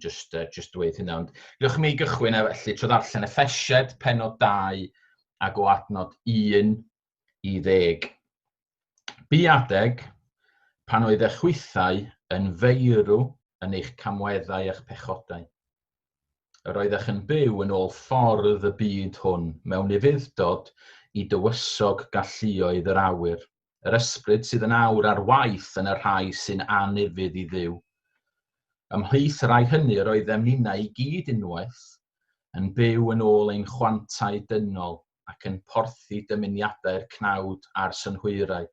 just dweud hynna. Ond gallwch mi gychwyn felly trwy ddarllen Effesiaid pennod 2 ac o adnod 1 i 10. Bu adeg pan oedd eich chwithau yn feirw yn eich camweddau a'ch pechodau. Yr oeddech yn byw yn ôl ffordd y byd hwn mewn ufudd-dod i dywysog galluoedd yr awyr, yr ysbryd sydd yn awr ar waith yn y rhai sy'n anufudd i Dduw. Ymhlith rai hynny yr oeddem ninnau i gyd unwaith, yn byw yn ôl ein chwantau dynol ac yn porthi dymuniadau'r cnawd a'r synhwyrau.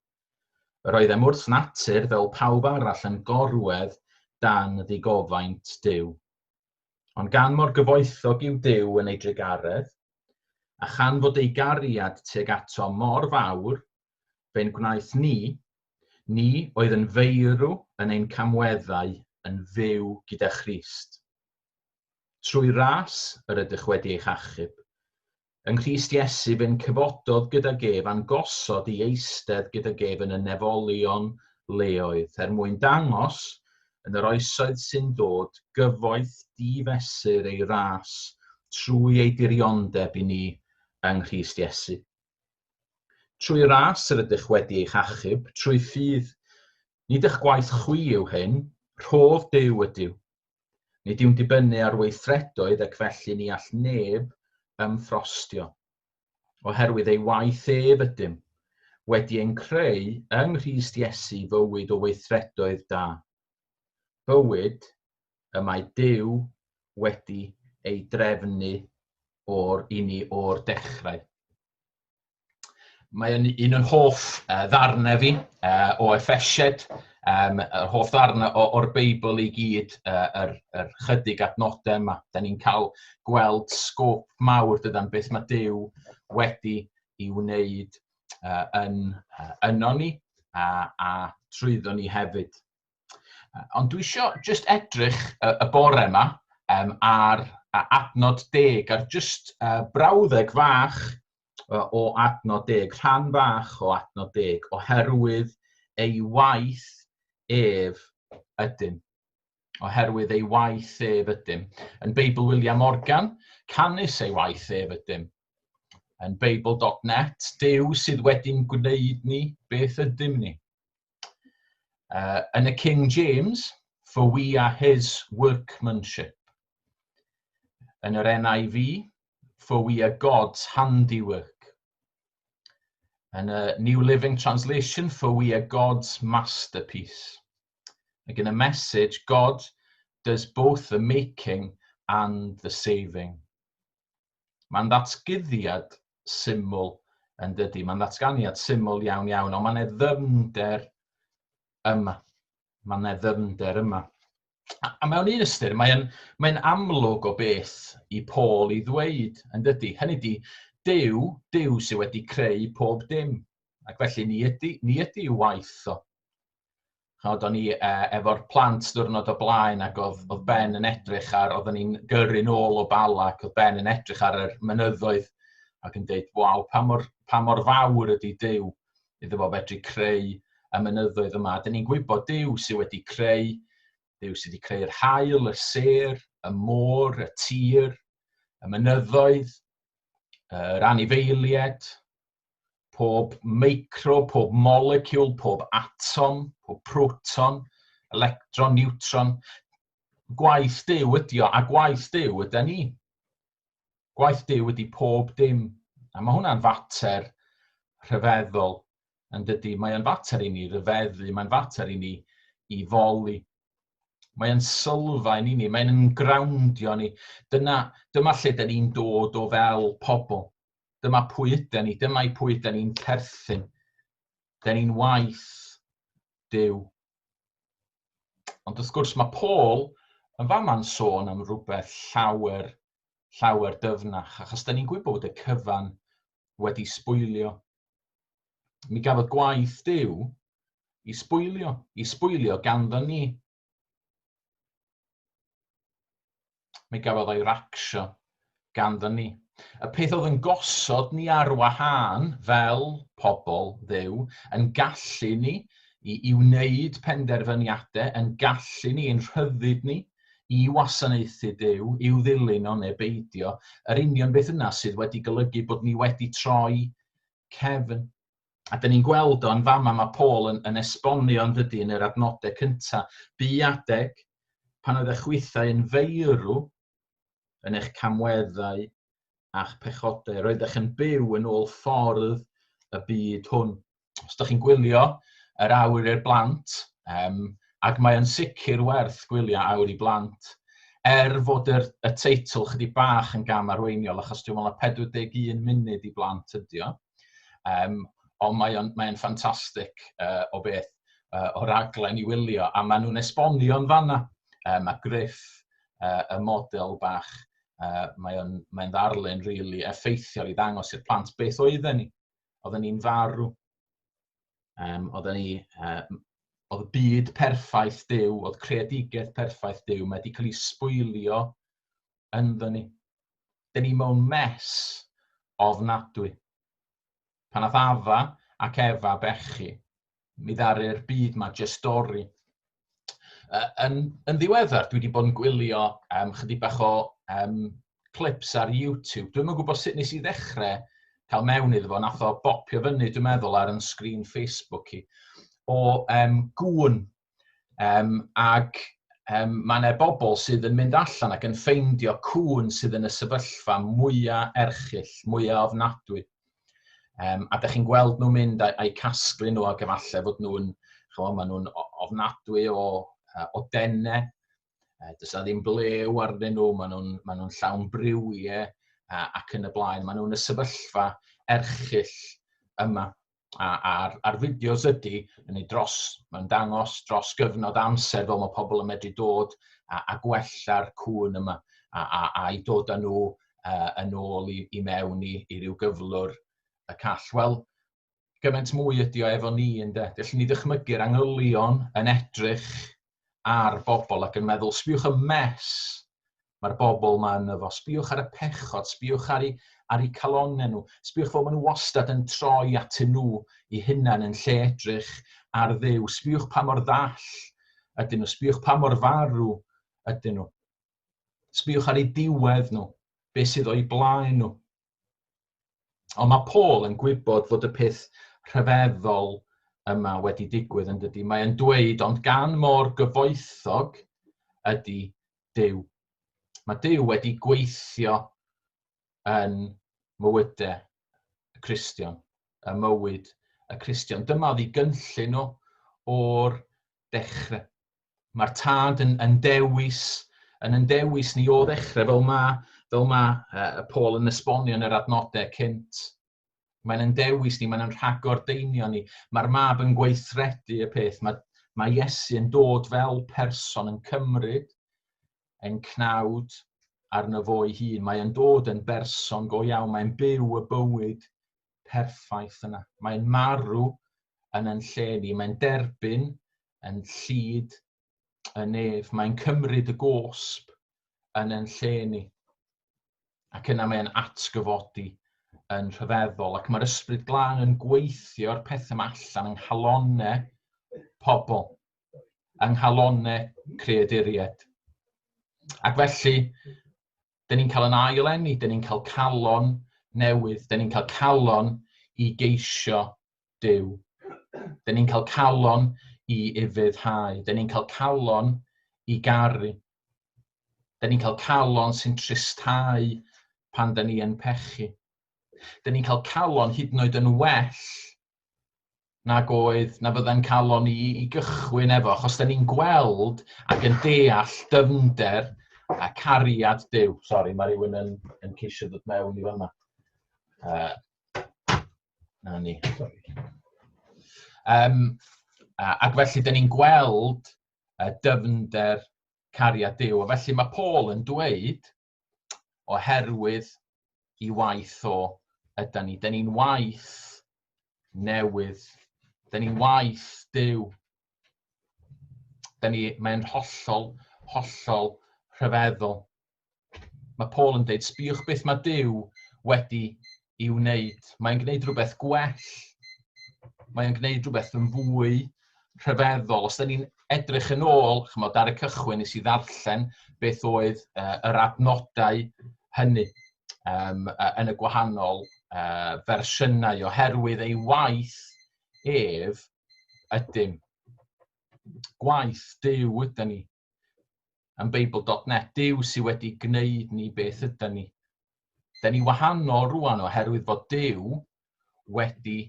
Yr oeddem wrth natur fel pawb arall yn gorwedd dan ddigofaint Duw. Ond gan mor gyfoethog yw Duw yn ei drigaredd, a chan fod ei gariad tuag ato mor fawr, fe'n gwnaeth ni oedd yn feirw yn ein camweddau yn fyw gyda Christ. Trwy ras yr ydych wedi eich achub. Yng Nghrist Iesu fe'n cyfododd gyda gef a'n gosod i eistedd gyda gef yn y nefolion leoedd, mwyn dangos yn yr oesoedd sy'n dod gyfoeth difesur ei ras trwy ei dirionddeb i ni yng Nghrist Iesu. Trwy ras yr ydych wedi eich achub, trwy ffydd, nid eich gwaith chwi yw hyn, rhodd Duw ydyw. Nid yw'n dibynnu ar weithredoedd ac felly ni all neb ymffrostio. Oherwydd ei waith ef ydym, wedi ein creu yng Nghrist Iesu fywyd o weithredoedd da. Bywyd y mae Duw wedi ei drefnu i ni o'r dechrau. Mae'n un yn hoff ddarnau fi o Effesiaid, yr hoff ddarnau o'r Beibl i gyd, yr chydig adnodau yma. Da ni'n cael gweld sgôp mawr dydan beth mae Duw wedi i wneud yno ni a trwyddo ni hefyd. Ond dwi eisiau just edrych y bore yma ar adnod 10, ar just brawddeg fach o adnod 10, rhan fach o adnod 10, oherwydd ei waith ef ydym. Oherwydd ei waith ef ydym. Yn Beibl William Morgan, canys ei waith ef ydym. Yn Beibl.net, Duw sydd wedi'n gwneud ni beth ydym ni. Yn y King James, for we are his workmanship. Yn yr NIV, for we are God's handiwork. Yn y New Living Translation, for we are God's masterpiece. Ac yn y Message, God does both the making and the saving. Mae'n ddatguddiad syml yn dydi, mae'n ddatganiad syml iawn, ond mae'n ddyfnder yma. A mewn un ystyr, mae'n amlwg o beth i Paul i ddweud yn dydi. Hynny di, Duw sydd wedi creu pob dim. Ac felly ni ydi waith o. O'n ni efo'r plant diwrnod o blaen ac oedd Ben yn edrych ar, oedden ni'n gyrru nôl o Bala ac oedd Ben yn edrych ar yr mynyddoedd ac yn dweud, waw, pa mor fawr ydi Duw iddo fo fedru creu y mynyddoedd yma. Dyn ni'n gwybod Duw sydd wedi creu, Duw sydd wedi creu'r haul, y sêr, y môr, y tir, y mynyddoedd, yr anifeiliaid, pob micro, pob molecule, pob atom, pob proton, electron, neutron. Gwaith Duw ydi o, a gwaith Duw yda ni. Gwaith Duw ydi pob dim. A mae hwnna'n fater rhyfeddol yn dydi. Mae'n fater i ni ryfeddu, mae'n fater i ni i foli. Mae'n sylfaen i ni, mae'n groundio ni. Dyma lle da ni'n dod o fel pobl. Dyma pwy ydyn ni, dyma pwy ydyn ni'n perthyn. Da ni'n waith Duw. Ond wrth gwrs mae Paul yn fama'n sôn am rhywbeth llawer dyfnach, achos da ni'n gwybod bod y cyfan wedi sbwylio. Mi gafodd gwaith Duw i sbwylio ganddo ni. Mi gafodd o'i racsio ganddo ni. Y peth oedd yn gosod ni ar wahân fel pobl Dduw, yn gallu ni i wneud penderfyniadau, yn gallu ni, yn rhyddid ni i wasanaethu Duw, i'w ddilyn o neu beidio, yr union beth yna sydd wedi golygu bod ni wedi troi cefn. A dyn ni'n gweld o'n fama mae Paul yn esbonio yn dydy yn yr adnodau cyntaf. Bu adeg pan oedd eich weithiau yn feirw yn eich camweddau a'ch pechodau. Roedd eich yn byw yn ôl ffordd y byd hwn. Os ydych chi'n gwylio yr awr i'r blant, ac mae yn sicr werth gwylio awr i blant, fod y teitl chydig bach yn gamarweiniol, achos dwi'n meddwl 41 munud i blant ydi o. Ond mae'n ffantastig o beth, o raglen i wylio, a maen nhw'n esbonio yn fanna. Mae Griff, y model bach, mae'n ddarlun rili effeithiol i ddangos i'r plant beth oedden ni. Oedden ni'n farw. Oedd byd perffaith Duw, oedd creadigaeth perffaith Duw wedi cael ei sbwylio ynddo ni. Dyn ni mewn mes ofnadwy. Pan nath Afa ac Efa bechu, mi ddaru'r byd ma jyst dorri. Yn ddiweddar, dwi wedi bod yn gwylio chydig bach o clips ar YouTube. Dwi'm yn gwybod sut nes i ddechrau cael mewn iddo fo, nath o bopio fyny, dwi'n meddwl, ar yn sgrin Facebook i, o gŵn. Ac mae yna bobl sydd yn mynd allan ac yn ffeindio cŵn sydd yn y sefyllfa mwyaf erchyll, mwyaf ofnadwy. A dych chi'n gweld nhw'n mynd a'u casglu nhw ac efallai fod nhw'n ofnadwy o denne. Does na ddim blew arnyn nhw, maen nhw'n llawn briwiau ac yn y blaen. Maen nhw'n y sefyllfa erchyll yma. A'r fideos ydy, mae'n dangos dros gyfnod amser fel mae pobl yn medru dod a gwella'r cŵn yma a'i dod â nhw yn ôl i mewn i ryw gyflwr y call. Wel, gymaint mwy ydy o efo ni, ynde. Felly ni ddychmygu'r angylion yn edrych ar bobl ac yn meddwl, sbiwch y mes mae'r bobl ma yn efo, sbiwch ar y pechod, sbiwch ar eu calonnau nhw, sbiwch fel maen nhw wastad yn troi atyn nhw i hunan yn lle edrych ar Dduw, sbiwch pa mor ddall ydyn nhw, sbiwch pa mor farw ydyn nhw, sbiwch ar eu diwedd nhw, beth sydd o'i blaen nhw. Ond mae Paul yn gwybod fod y peth rhyfeddol yma wedi digwydd yn dydy. Mae'n dweud, ond gan mor gyfoethog ydy Duw. Mae Duw wedi gweithio yn mywydau y Cristion, y mywyd y Cristion. Dyma oedd ei gynllun nhw o'r dechrau. Mae'r tad yn dewis ni o ddechrau fel mae Paul yn esbonio yn yr adnodau cynt. Mae'n dewis ni, mae'n rhagordeinio ni. Mae'r mab yn gweithredu y peth. Mae Iesu yn dod fel person yn cymryd ein cnawd arno fo'i hun. Mae'n dod yn berson go iawn. Mae'n byw y bywyd perffaith yna. Mae'n marw yn ein lle ni. Mae'n derbyn yn llyd y nef. Mae'n cymryd y gosb yn ein lle ni. Ac yna mae'n atgyfodi yn rhyfeddol. Ac mae'r Ysbryd Glân yn gweithio'r pethau yma allan yng nghalonnau pobl, yng nghalonnau creaduriaid. Ac felly, dyn ni'n cael yn ailenni, dyn ni'n cael calon newydd, dyn ni'n cael calon i geisio Duw. Dyn ni'n cael calon i ufuddhau, dyn ni'n cael calon i garu. Dyn ni'n cael calon sy'n tristau pan dyn ni yn pechu. Dyn ni'n cael calon hyd yn oed yn well na fydda'n calon i gychwyn efo, achos dyn ni'n gweld ac yn deall dyfnder a cariad Duw. Sori, mae rhywun yn ceisio dod mewn i fan'na. Na ni, sori. Ac felly dyn ni'n gweld dyfnder cariad Duw. A felly mae Paul yn dweud oherwydd i waith o ydan ni. Dyn ni'n waith newydd. Dyn ni'n waith Duw. Mae'n hollol rhyfeddol. Mae Paul yn dweud, sbiwch beth mae Duw wedi i'w wneud. Mae'n gwneud rhywbeth gwell. Mae'n gwneud rhywbeth yn fwy rhyfeddol. Os dyn ni'n edrych yn ôl, chymod, ar y cychwyn nes I ddarllen beth oedd yr adnodau hynny yn y gwahanol fersiynau oherwydd ei waith ef ydym. Gwaith Duw ydyn ni. Yn Beibl.net, Duw sydd wedi gwneud ni beth ydyn ni. Da ni wahanol rwan oherwydd bod Duw wedi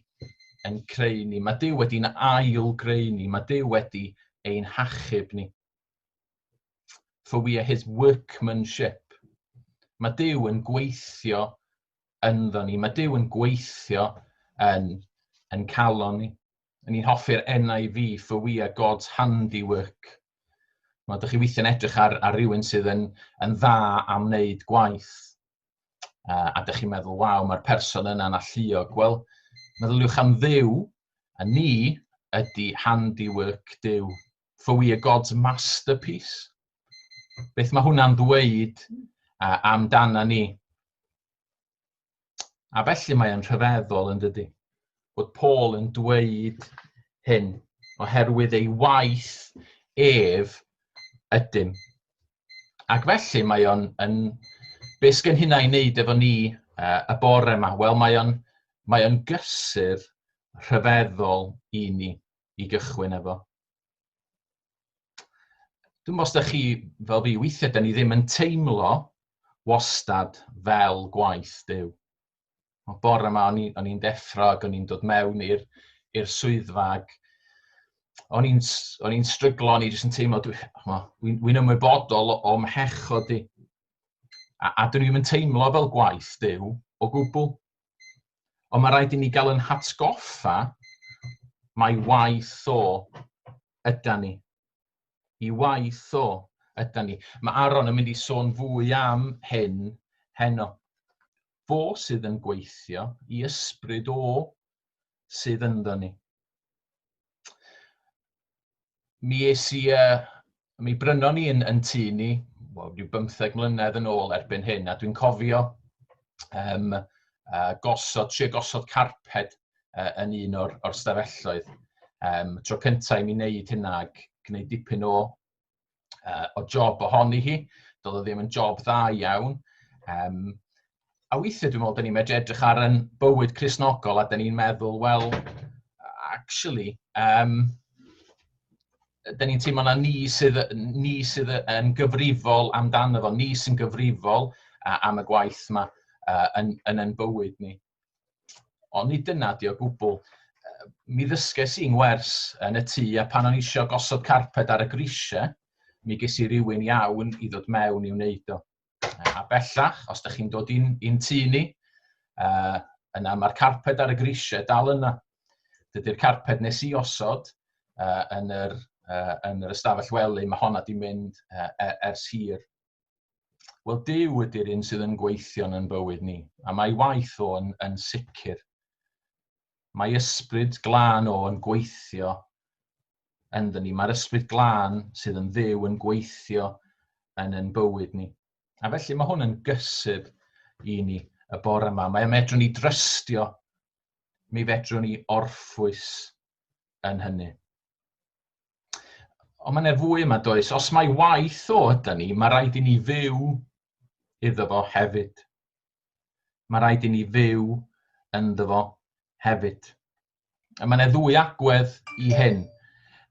yn creu ni. Mae Duw wedi'n ail greu ni. Mae Duw wedi ein hachub ni. For we are his workmanship. Mae Duw yn gweithio ynddo ni. Mae Duw yn gweithio yn calon ni. Ni'n hoffi'r NIV, for we are God's handiwork. Mae ydych chi weithio'n edrych ar rhywun sydd yn dda am wneud gwaith. A ydych chi'n meddwl, waw, mae'r person yna'n alluog. Wel, meddyliwch am Dduw, a ni ydy handiwork Duw. For we are God's masterpiece. Beth mae hwnna'n dweud amdana ni. A felly mae'n rhyfeddol yn dydy. Bod Paul yn dweud hyn oherwydd ei waith ef ydym. Ac felly mae o'n beth sgen hynna I wneud efo ni y bore yma? Wel, mae o'n gysur rhyfeddol I ni I gychwyn efo. Dwi'n meddwl os chi fel fi weithiau, da ni ddim yn teimlo wastad fel gwaith Duw. O bore yma o'n i'n deffro ac o'n i'n dod mewn i'r swyddfa ac o'n i'n stryglo, o'n i jyst yn teimlo, dwi'n ymwybodol o mhechod I. A dyn ni'n teimlo fel gwaith Duw o gwbl. Ond mae rhaid I ni gael yn hatgoffa mae waith o yda ni. I waith o yda ni. Mae Aaron yn mynd I sôn fwy am hyn heno. Fo sydd yn gweithio I ysbryd o sydd ynddo ni. Mi brynon ni yn tŷ ni, rhyw 15 mlynedd yn ôl erbyn hyn, a dwi'n cofio trio gosod carped yn un o'r stafelloedd. Tro cyntaf I mi wneud hynna ac gwneud dipyn o job ohoni hi. Doedd o ddim yn job dda iawn. A weithiau dwi'n meddwl, da ni'n medru edrych ar yn bywyd Cristnogol a da ni'n meddwl, well, actually, da ni'n teimlo na ni sydd yn gyfrifol amdano fo, ni sy'n gyfrifol am y gwaith yma yn bywyd ni. Ond nid dyna di o gwbl. Mi ddysges i'n wers yn y tŷ a pan o'n eisiau gosod carped ar y grisiau, mi ges I rywun iawn I ddod mewn I wneud o. A bellach, os ydych chi'n dod i'n tŷ ni, yna mae'r carped ar y grisiau dal yna. Dydy'r carped nes I osod yn yr ystafell wely, mae honna di mynd ers hir. Wel, Duw ydy'r un sydd yn gweithio yn bywyd ni, a mae waith o yn sicr. Mae ysbryd glân o yn gweithio ynddo ni. Mae'r ysbryd glân sydd yn Dduw yn gweithio yn bywyd ni. A felly mae hwn yn gysur I ni y bore yma. Mae medrwn ni drystio, mi fedrwn ni orffwys yn hynny. Ond mae'n fwy yma does, os mae waith o yda ni, mae rhaid I ni fyw iddo fo hefyd. Mae rhaid I ni fyw ynddo fo hefyd. A mae'n ddwy agwedd I hyn.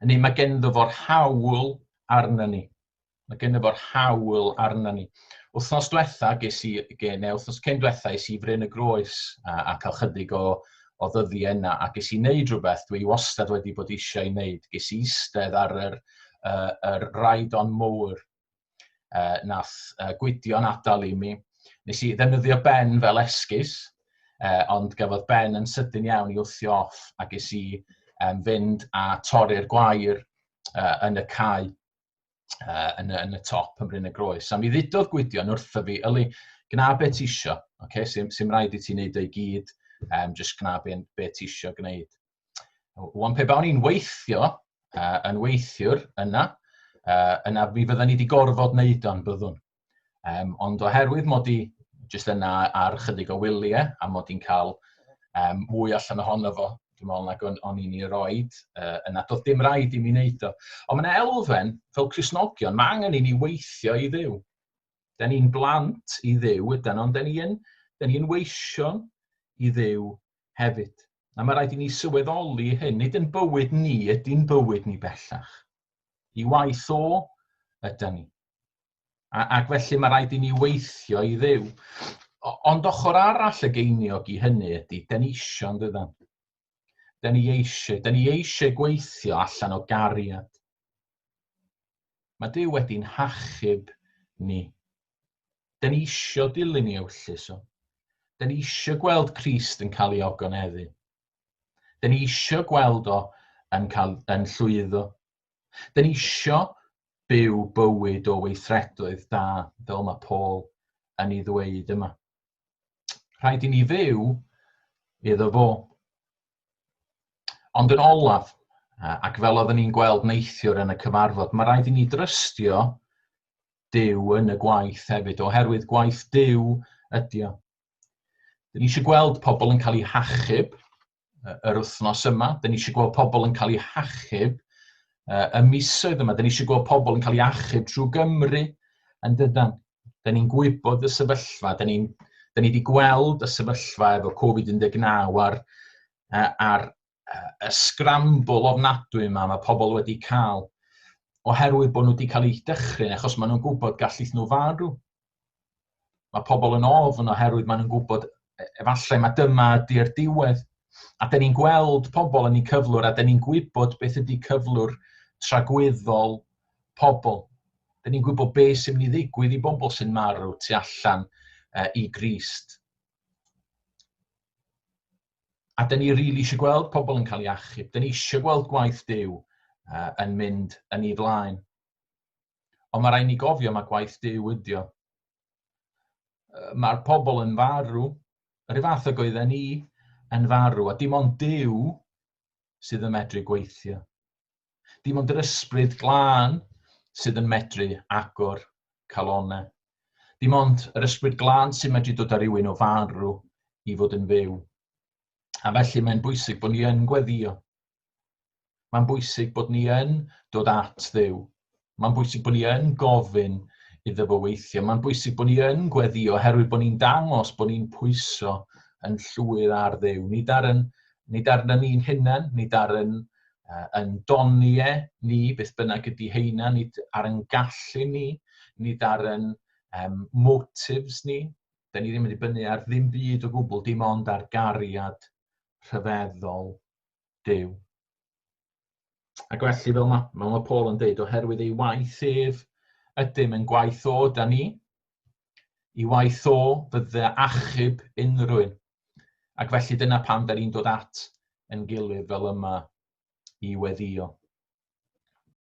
Hynny mae ganddo fo'r hawl arna ni. Mae ganddo fo'r hawl arna ni. Wythnos diwetha, wythnos cyn diwetha, ges I Bryn y Groes a cael chydig o ddyddiau yna, a ges I wneud rhywbeth dwi wastad wedi bod eisiau wneud. Ges I eistedd ar yr ride on mower. Nath Gwydio'n adal I mi. Nes I ddefnyddio ben fel esgus, ond gafodd ben yn sydyn iawn I wthio off, a ges I fynd a torri'r gwair yn y cae. Yn y top yn Bryn y Groes. A mi ddudodd Gwydion wrtho fi, yli, gna be ti isio. Okay? Sim rhaid I ti wneud o'i gyd, just gna be ti isio gwneud. Wan pe bawn i'n weithio, yn weithiwr yna mi fydda ni wedi gorfod wneud o'n byddwn. Ond oherwydd mod I just yna ar chydig o wyliau, a mod i'n cael mwy allan ohono fo Dwi'n meddwl nag o'n i'n ei roed, yna doedd dim rhaid i mi wneud o. Ond mae'n elfen, fel Cristnogion, mae angen i ni weithio i Dduw. Da ni'n blant i Dduw ydyn, ond da ni'n weision i Dduw hefyd. A mae rhaid i ni sylweddoli hyn, nid yn bywyd ni ydy'n bywyd ni bellach. I waith o ydyn ni. Ac felly mae rhaid i ni weithio i Dduw. Ond ochr arall y geiniog i hynny ydy, da ni isio yn dydyn. Da ni eisiau gweithio allan o gariad. Mae Duw wedi'n hachub ni. Da ni isio dilyn i ewllys o. Da ni isio gweld Crist yn cael ei ogoneddu. Da ni isio gweld o yn llwyddo. Da ni isio byw bywyd o weithredoedd da, fel mae Paul yn ei ddweud yma. Rhaid i ni fyw iddo fo. Ond yn olaf, ac fel oedden ni'n gweld neithiwr yn y cyfarfod, mae rhaid i ni drystio Duw yn y gwaith hefyd, oherwydd gwaith Duw ydi o. Da ni eisiau gweld pobl yn cael eu hachub yr wythnos yma, da ni eisiau gweld pobl yn cael eu hachub y misoedd yma, da ni eisiau gweld pobl yn cael eu hachub trwy Gymru yn dydan. Da ni'n gwybod y sefyllfa, da ni wedi gweld y sefyllfa efo Covid-19 a'r y sgrambl ofnadwy yma mae pobl wedi cael oherwydd bod nhw wedi cael eu dychryn achos maen nhw'n gwybod gallith nhw farw. Mae pobl yn ofn oherwydd maen nhw'n gwybod efallai mae dyma ydy'r diwedd. A da ni'n gweld pobl yn eu cyflwr a da ni'n gwybod beth ydy cyflwr tragweddol pobl. Da ni'n gwybod beth sy'n mynd i ddigwydd i bobl sy'n marw tu allan i Grist. A da ni rili eisiau gweld pobl yn cael ei achub. Da ni eisiau gweld gwaith Duw yn mynd yn ei flaen. Ond mae rhaid ni gofio mae gwaith Duw ydi o. Mae'r pobl yn farw, yr fath ag oedden ni yn farw, a dim ond Duw sydd yn medru gweithio. Dim ond yr ysbryd glân sydd yn medru agor calonnau. Dim ond yr ysbryd glân sy'n medru dod ar rywun o farw i fod yn fyw. A felly mae'n bwysig bod ni yn gweddio. Mae'n bwysig bod ni yn dod at Dduw. Mae'n bwysig bod ni yn gofyn iddo fo weithio. Mae'n bwysig bod ni yn gweddio oherwydd bod ni'n dangos bod ni'n pwyso yn llwyr ar Dduw. Nid ar ni'n hunain, nid ar yn doniau ni, beth bynnag ydy heina, nid ar yn gallu ni, nid ar yn motives ni. Da ni ddim yn dibynnu ar ddim byd o gwbl, dim ond ar gariad rhyfeddol Duw. Ac felly fel mae Paul yn dweud, oherwydd ei waith ef ydym yn gwaith o da ni, i waith o fydde achub unrhywun. Ac felly dyna pam da ni'n dod at yn gilydd fel yma i weddio.